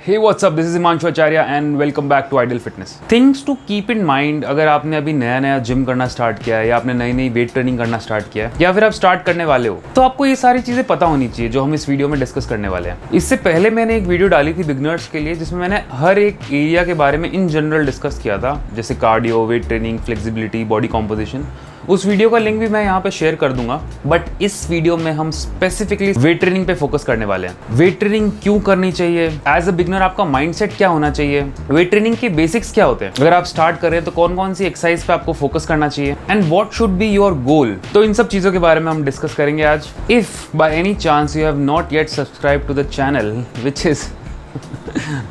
Hey what's up, this is Himanshu Acharya and welcome back to Ideal Fitness. Things to keep in mind अगर आपने अभी नया gym करना start किया है या आपने नई वेट ट्रेनिंग करना स्टार्ट किया है या फिर आप स्टार्ट करने वाले हो तो आपको ये सारी चीज़ें पता होनी चाहिए जो हम इस वीडियो में डिस्कस करने वाले हैं। इससे पहले मैंने एक वीडियो डाली थी बिगनर्स के लिए जिसमें मैंने हर एक एरिया के बारे में इन जनरल डिस्कस किया था, जैसे cardio, weight training, flexibility, body composition. उस वीडियो का लिंक भी मैं यहाँ पे शेयर कर दूंगा, बट इस वीडियो में हम स्पेसिफिकली वेट ट्रेनिंग पे फोकस करने वाले हैं। वेट ट्रेनिंग क्यों करनी चाहिए, एज अ बिगनर आपका माइंडसेट क्या होना चाहिए, वेट ट्रेनिंग के बेसिक्स क्या होते हैं, अगर आप स्टार्ट कर रहे हैं तो कौन कौन सी एक्सरसाइज पे आपको फोकस करना चाहिए and what should be your goal. तो इन सब चीजों के बारे में हम डिस्कस करेंगे आज। If by any chance you have not yet subscribed to the channel, which is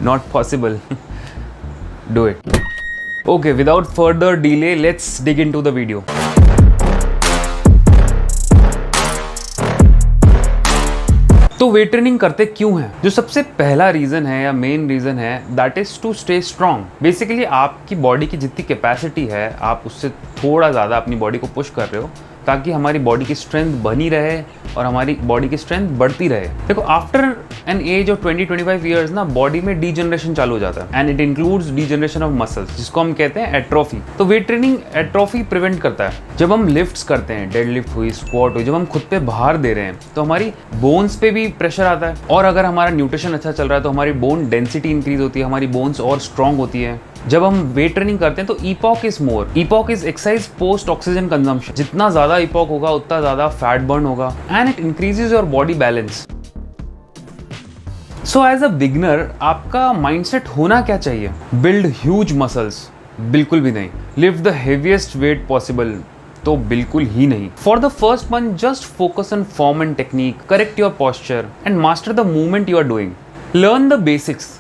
not possible, do it. Okay, without further delay, let's dig into the video. तो वेट ट्रेनिंग करते क्यों हैं? जो सबसे पहला रीजन है या मेन रीजन है, that is to stay strong. Basically आपकी बॉडी की जितनी कैपेसिटी है आप उससे थोड़ा ज़्यादा अपनी बॉडी को पुश कर रहे हो ताकि हमारी बॉडी की स्ट्रेंथ बनी रहे और हमारी बॉडी की स्ट्रेंथ बढ़ती रहे। देखो, after an age of 20-25 years ना बॉडी में डीजनरेशन चालू हो जाता है and it includes degeneration of muscles, जिसको हम कहते हैं एट्रोफी। तो वेट ट्रेनिंग एट्रोफी प्रिवेंट करता है। जब हम लिफ्ट्स करते हैं, डेड लिफ्ट हुई, स्क्वाट हुई, जब हम खुद पे भार दे रहे हैं तो हमारी बोन्स पे भी प्रेशर आता है, और अगर हमारा न्यूट्रिशन अच्छा चल रहा है तो हमारी बोन डेंसिटी इंक्रीज होती है, हमारी बोन्स और स्ट्रॉन्ग होती है। जब हम वेट ट्रेनिंग करते हैं तो EPOC is more, EPOC is exercise post oxygen consumption. जितना ज्यादा ईपॉक होगा उतना ज्यादा फैट बर्न होगा and it increases your body balance. So as a beginner आपका माइंडसेट होना क्या चाहिए? Build huge muscles? बिल्कुल भी नहीं। Lift the heaviest weight possible? तो बिल्कुल ही नहीं। For the first month just focus on form and technique, correct your posture and master the movement you are doing. Learn the basics.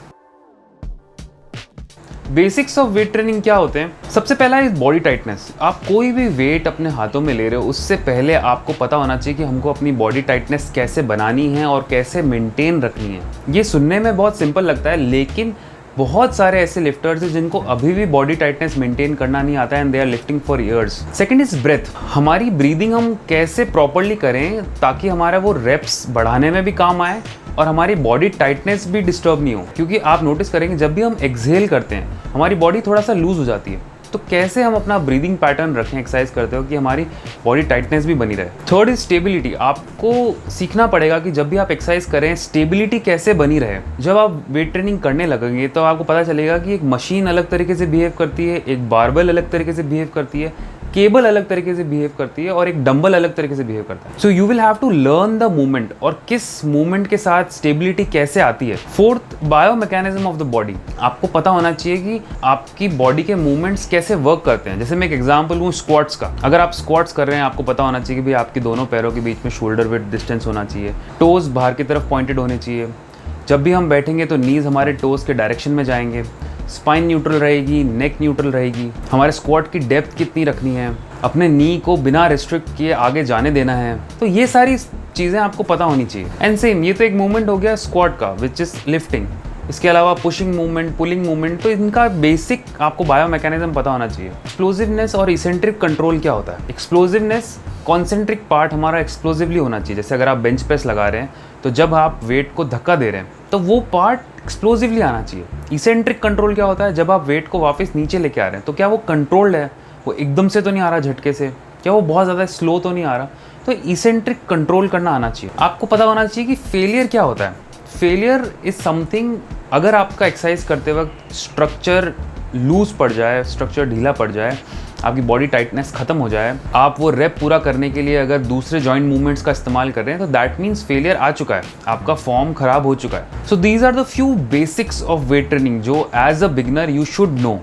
Basics of weight training क्या होते हैं? सबसे पहला is body tightness. आप कोई भी वेट अपने हाथों में ले रहे हो उससे पहले आपको पता होना चाहिए कि हमको अपनी बॉडी टाइटनेस कैसे बनानी है और कैसे मेंटेन रखनी है। ये सुनने में बहुत सिंपल लगता है, लेकिन बहुत सारे ऐसे लिफ्टर्स हैं जिनको अभी भी बॉडी टाइटनेस मेंटेन करना नहीं आता है and they are lifting for years. Second is breath. हमारी ब्रीदिंग हम कैसे प्रॉपरली करें ताकि हमारा वो रेप्स बढ़ाने में भी काम आए और हमारी बॉडी टाइटनेस भी डिस्टर्ब नहीं हो, क्योंकि आप नोटिस करेंगे जब भी हम एक्सहेल करते हैं हमारी बॉडी थोड़ा सा लूज हो जाती है। तो कैसे हम अपना ब्रीदिंग पैटर्न रखें एक्सरसाइज करते हो कि हमारी बॉडी टाइटनेस भी बनी रहे। Third is stability. आपको सीखना पड़ेगा कि जब भी आप एक्सरसाइज करें स्टेबिलिटी कैसे बनी रहे। जब आप वेट ट्रेनिंग करने लगेंगे तो आपको पता चलेगा कि एक मशीन अलग तरीके से बिहेव करती है, एक बारबेल अलग तरीके से बिहेव करती है, केबल अलग तरीके से बिहेव करती है और एक डंबल अलग तरीके से बिहेव करता है। So you will have to learn the movement और किस मूवमेंट के साथ स्टेबिलिटी कैसे आती है। Fourth, bio mechanism of the body. आपको पता होना चाहिए कि आपकी बॉडी के मूवमेंट्स कैसे वर्क करते हैं। जैसे मैं एक एग्जांपल हूँ स्क्वाट्स का। अगर आप स्क्वाट्स कर रहे हैं आपको पता होना चाहिए कि भाई आपकी दोनों पैरों के बीच में शोल्डर विड्थ डिस्टेंस होना चाहिए, टोज बाहर की तरफ पॉइंटेड होने चाहिए। जब भी हम बैठेंगे तो नीज हमारे टोज के डायरेक्शन में जाएंगे, स्पाइन न्यूट्रल रहेगी, नेक न्यूट्रल रहेगी, हमारे स्क्वाट की डेप्थ कितनी रखनी है, अपने नी को बिना रिस्ट्रिक्ट किए आगे जाने देना है। तो ये सारी चीज़ें आपको पता होनी चाहिए। एंड सेम, ये तो एक मूवमेंट हो गया स्क्वाट का विच इज़ लिफ्टिंग। इसके अलावा पुशिंग मूवमेंट, पुलिंग मूवमेंट, तो इनका बेसिक आपको बायो मैकेनिज्म पता होना चाहिए। एक्सप्लोजिवनेस और इसेंट्रिक कंट्रोल क्या होता है? एक्सप्लोजिवनेस, कॉन्सेंट्रिक पार्ट हमारा एक्सप्लोजिवली होना चाहिए। जैसे अगर आप बेंच प्रेस लगा रहे हैं तो जब आप वेट को धक्का दे रहे हैं तो वो पार्ट एक्सप्लोजिवली आना चाहिए। इसेंट्रिक कंट्रोल क्या होता है? जब आप वेट को वापस नीचे लेके आ रहे हैं तो क्या वो कंट्रोल्ड है, वो एकदम से तो नहीं आ रहा झटके से, क्या वो बहुत ज़्यादा स्लो तो नहीं आ रहा। तो इसेंट्रिक कंट्रोल करना आना चाहिए। आपको पता होना चाहिए कि फेलियर क्या होता है। फेलियर इज समथिंग, अगर आपका एक्सरसाइज करते वक्त स्ट्रक्चर लूज पड़ जाए, स्ट्रक्चर ढीला पड़ जाए, आपकी बॉडी टाइटनेस खत्म हो जाए, आप वो रेप पूरा करने के लिए अगर दूसरे जॉइंट मूवमेंट्स का इस्तेमाल कर रहे हैं तो दैट मीन्स फेलियर आ चुका है, आपका फॉर्म खराब हो चुका है। So these are the few basics of weight training जो as a beginner you should know.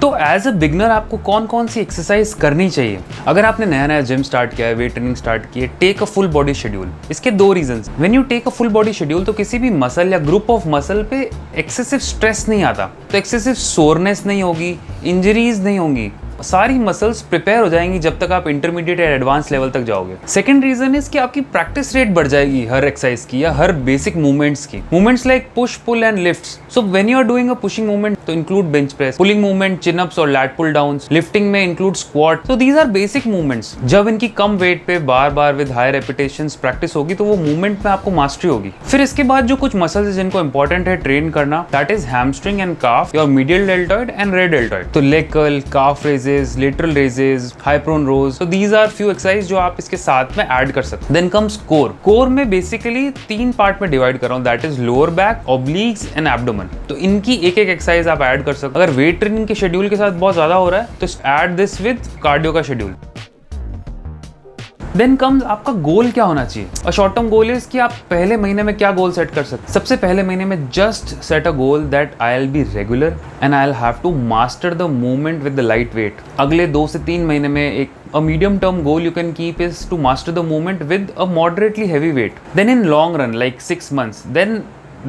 तो एज अ बिगनर आपको कौन कौन सी एक्सरसाइज करनी चाहिए? अगर आपने नया जिम स्टार्ट किया है, वेट ट्रेनिंग स्टार्ट की है, take a full body schedule. इसके दो reasons. When you take a full body schedule तो किसी भी मसल या ग्रुप ऑफ मसल पे एक्सेसिव स्ट्रेस नहीं आता, तो एक्सेसिव सोरनेस नहीं होगी, इंजरीज नहीं होंगी, सारी मसल्स प्रिपेयर हो जाएंगी जब तक आप इंटरमीडिएट या एडवांस लेवल तक जाओगे। सेकंड रीजन इज कि आपकी प्रैक्टिस रेट बढ़ जाएगी हर एक्सरसाइज की या हर बेसिक मूवमेंट्स की। Movements like push, pull and lifts. So when you are doing a pushing movement तो include bench press, pulling movement chin ups और लैट पुल डाउन्स, लिफ्टिंग में include squat. So these are basic movements. जब इनकी कम weight पे बार बार with high repetitions practice होगी तो वो मूवमेंट में आपको मास्टरी होगी। फिर इसके बाद जो कुछ मसल्स है जिनको इंपॉर्टेंट है ट्रेन करना, that is hamstring and calf, your medial deltoid and rear deltoid. तो leg curl, calf raises, lateral raises, high prone rows. तो दीज आर फ्यू एक्सरसाइज जो आप इसके साथ में ऐड कर सकते हैं। Then comes core. कोर में बेसिकली 3 पार्ट में डिवाइड कर रहा हूं, that is lower back, obliques and abdomen. तो इनकी एक एक एक्सरसाइज आप ऐड कर सकते हो। अगर वेट ट्रेनिंग के शेड्यूल के साथ बहुत ज्यादा हो रहा है तो ऐड दिस विद कार्डियो का शेड्यूल। देन कम्स आपका गोल क्या होना चाहिए। A short term goal is कि आप पहले महीने में क्या गोल सेट कर सकते हैं। सबसे पहले महीने में just set a goal that I will be regular and I will have to master the movement with the light weight. अगले 2 से 3 महीने में एक a medium term goal you can keep is to master the movement with a moderately heavy weight. Then in long run like 6 months, then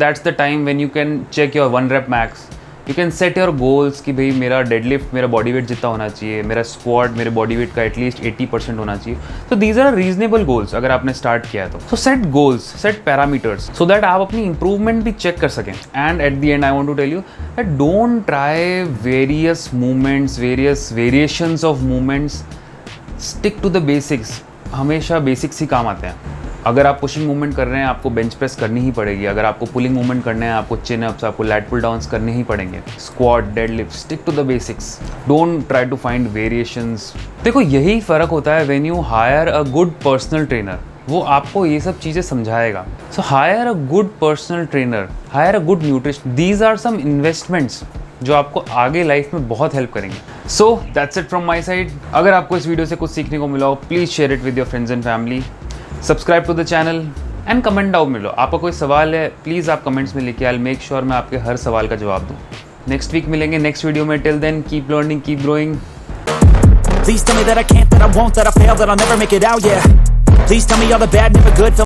that's the time when you can check your 1 rep max. You can set your goals कि भाई मेरा deadlift मेरा body weight जितना होना चाहिए, मेरा squat मेरे body weight का एटलीस्ट 80% होना चाहिए। तो दीज आर रीजनेबल गोल्स अगर आपने स्टार्ट किया है तो। So set goals, set parameters so that आप अपनी इंप्रूवमेंट भी चेक कर सकें। And at the end I want to tell you that don't try various movements, various variations of movements. Stick to the basics. हमेशा basics ही काम आते हैं। अगर आप पुशिंग मूवमेंट कर रहे हैं आपको बेंच प्रेस करनी ही पड़ेगी। अगर आपको पुलिंग मूवमेंट करने हैं आपको चिन अप्स, आपको लैट पुल डाउन्स करने ही पड़ेंगे। Squat, deadlift, stick to the basics. Don't try to find variations. देखो यही फर्क होता है when you hire a good personal trainer. वो आपको ये सब चीज़ें समझाएगा। So hire a good personal trainer, hire a good nutrition. These are some investments जो आपको आगे लाइफ में बहुत हेल्प करेंगे। So that's it from my side. अगर आपको इस वीडियो से कुछ सीखने को मिला हो please share it with your friends and family. Subscribe to the channel and comment down मिलो। आपका कोई सवाल है प्लीज़ आप कमेंट्स में लिखिए। आई विल मेक श्योर मैं आपके हर सवाल का जवाब दूँ। नेक्स्ट वीक मिलेंगे नेक्स्ट वीडियो में। Till then keep learning, keep growing. Please tell me that I can't, that I won't, that I fail, that I'll never make it out, yeah. Please tell me all the bad, never good.